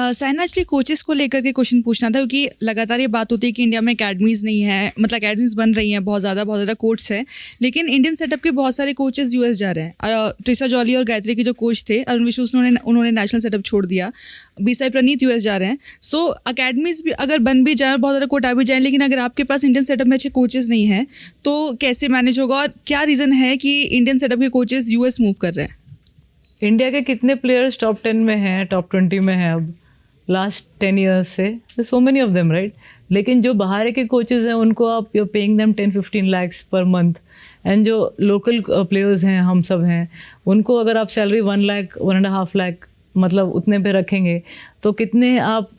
Saina actually coaches को लेकर के क्वेश्चन पूछना था, क्योंकि लगातार ये बात होती है कि इंडिया में अकेडमीज़ नहीं है, मतलब अकेडमीज़ बन रही हैं बहुत ज़्यादा कोच हैं, लेकिन इंडियन सेटअप के बहुत सारे कोचेस यूएस जा रहे हैं। ट्रिशा जॉली और गायत्री के जो कोच थे अरुण विश्वस, उन्होंने नेशनल सेटअप छोड़ दिया। बीसाई प्रणीत यूएस जा रहे हैं। सो अकेडमीज़ भी अगर बन भी जाए, बहुत ज़्यादा कोच आ भी जाए, लेकिन अगर आपके पास इंडियन सेटअप में अच्छे कोचेस नहीं हैं तो कैसे मैनेज होगा, और क्या रीज़न है कि इंडियन सेटअप के कोचेस यूएस मूव कर रहे हैं? इंडिया के कितने प्लेयर्स टॉप 10 में हैं, टॉप 20 में हैं अब लास्ट 10 ईयर्स से, so many of them, right. लेकिन जो बाहर के कोचेज़ हैं उनको आप you paying them 10-15 lakhs per month, and जो लोकल प्लेयर्स हैं, हम सब हैं, उनको अगर आप सैलरी 1 lakh 1.5 lakh मतलब उतने पे रखेंगे तो कितने आप,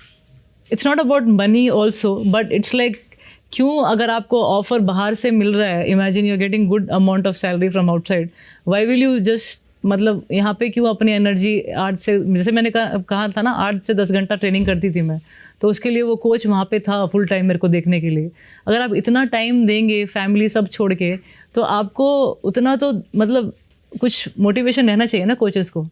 it's not about money also, but it's like क्यों अगर आपको ऑफर बाहर से मिल रहा है, imagine you are getting good amount of salary from outside, why will you just मतलब यहाँ पे क्यों अपनी एनर्जी 8 से, जैसे मैंने कहा था ना, 8 से 10 घंटा ट्रेनिंग करती थी मैं, तो उसके लिए वो कोच वहाँ पे था फुल टाइम मेरे को देखने के लिए। अगर आप इतना टाइम देंगे फैमिली सब छोड़ के, तो आपको उतना तो मतलब कुछ मोटिवेशन रहना चाहिए ना कोचेस को।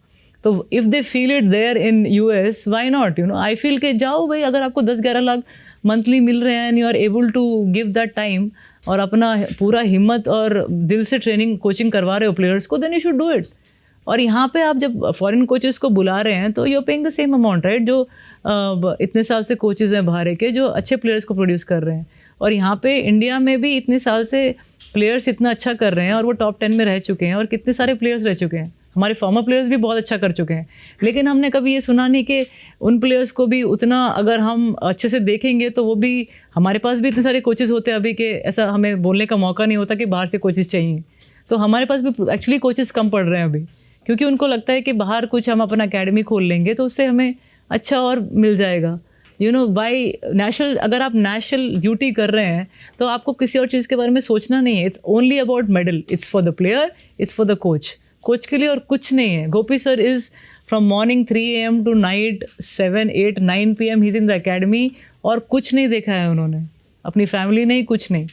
तो if they feel it there in US, why not, you know. I feel के जाओ भाई, अगर आपको 10-11 लाख मंथली मिल रहे हैं and you are able to give that time और अपना पूरा हिम्मत और दिल से ट्रेनिंग कोचिंग करवा रहे हो प्लेयर्स को, then you should do it. और यहाँ पे आप जब फॉरेन कोचेस को बुला रहे हैं तो you are paying the same amount, right, जो इतने साल से कोचेज़ हैं बाहर के जो अच्छे प्लेयर्स को प्रोड्यूस कर रहे हैं। और यहाँ पे इंडिया में भी इतने साल से प्लेयर्स इतना अच्छा कर रहे हैं और वो टॉप 10 में रह चुके हैं, और कितने सारे प्लेयर्स रह चुके हैं, हमारे फॉर्मर प्लेयर्स भी बहुत अच्छा कर चुके हैं। लेकिन हमने कभी ये सुना नहीं कि उन प्लेयर्स को भी उतना अगर हम अच्छे से देखेंगे तो वो भी, हमारे पास भी इतने सारे कोचेज़ होते हैं अभी कि ऐसा हमें बोलने का मौका नहीं होता कि बाहर से कोचेज़ चाहिए। तो हमारे पास भी एक्चुअली कोचेज़ कम पड़ रहे हैं अभी, क्योंकि उनको लगता है कि बाहर कुछ हम अपना एकेडमी खोल लेंगे तो उससे हमें अच्छा और मिल जाएगा, यू नो। बाई नेशनल, अगर आप नेशनल ड्यूटी कर रहे हैं तो आपको किसी और चीज़ के बारे में सोचना नहीं है। It's only about medal, it's for the player, it's for the coach के लिए और कुछ नहीं है। Gopi sir is from morning 3 AM to night 7, 8, 9 PM ही इज़ इन द अकेडमी, और कुछ नहीं देखा है उन्होंने, अपनी फैमिली नहीं, कुछ नहीं।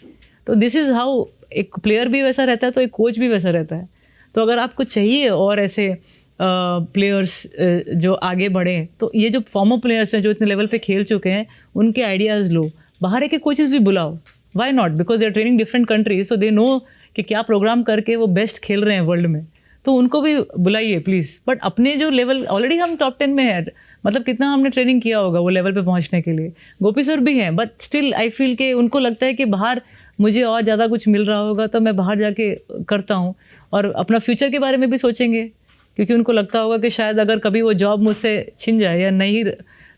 तो दिस इज़ हाउ एक प्लेयर भी वैसा रहता है तो एक कोच भी वैसा रहता है। तो अगर आपको चाहिए और ऐसे प्लेयर्स जो आगे बढ़ें, तो ये जो फॉर्मर प्लेयर्स हैं जो इतने लेवल पे खेल चुके हैं, उनके आइडियाज़ लो, बाहर के कोचेज़ भी बुलाओ, why not, because they are training different countries, so they know कि क्या प्रोग्राम करके वो बेस्ट खेल रहे हैं वर्ल्ड में, तो उनको भी बुलाइए प्लीज़। बट अपने जो लेवल, ऑलरेडी हम टॉप 10 में है, मतलब कितना हमने ट्रेनिंग किया होगा वो लेवल पे पहुंचने के लिए। गोपी सर भी हैं, बट स्टिल आई फील कि उनको लगता है कि बाहर मुझे और ज़्यादा कुछ मिल रहा होगा तो मैं बाहर जाके करता हूँ, और अपना फ्यूचर के बारे में भी सोचेंगे, क्योंकि उनको लगता होगा कि शायद अगर कभी वो जॉब मुझसे छिन जाए या नहीं,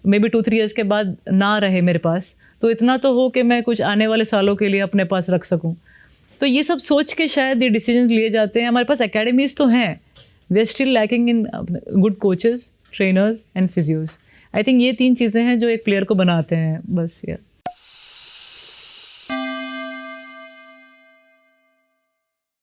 मे बी 2-3 years के बाद ना रहे मेरे पास, तो इतना तो हो कि मैं कुछ आने वाले सालों के लिए अपने पास रख सकूँ। तो ये सब सोच के शायद ये डिसीजन लिए जाते हैं। हमारे पास एकेडमीज़ तो हैं, we are still lacking in good coaches, trainers and physios. I think ये 3 चीज़ें हैं जो एक प्लेयर को बनाते हैं, बस यार।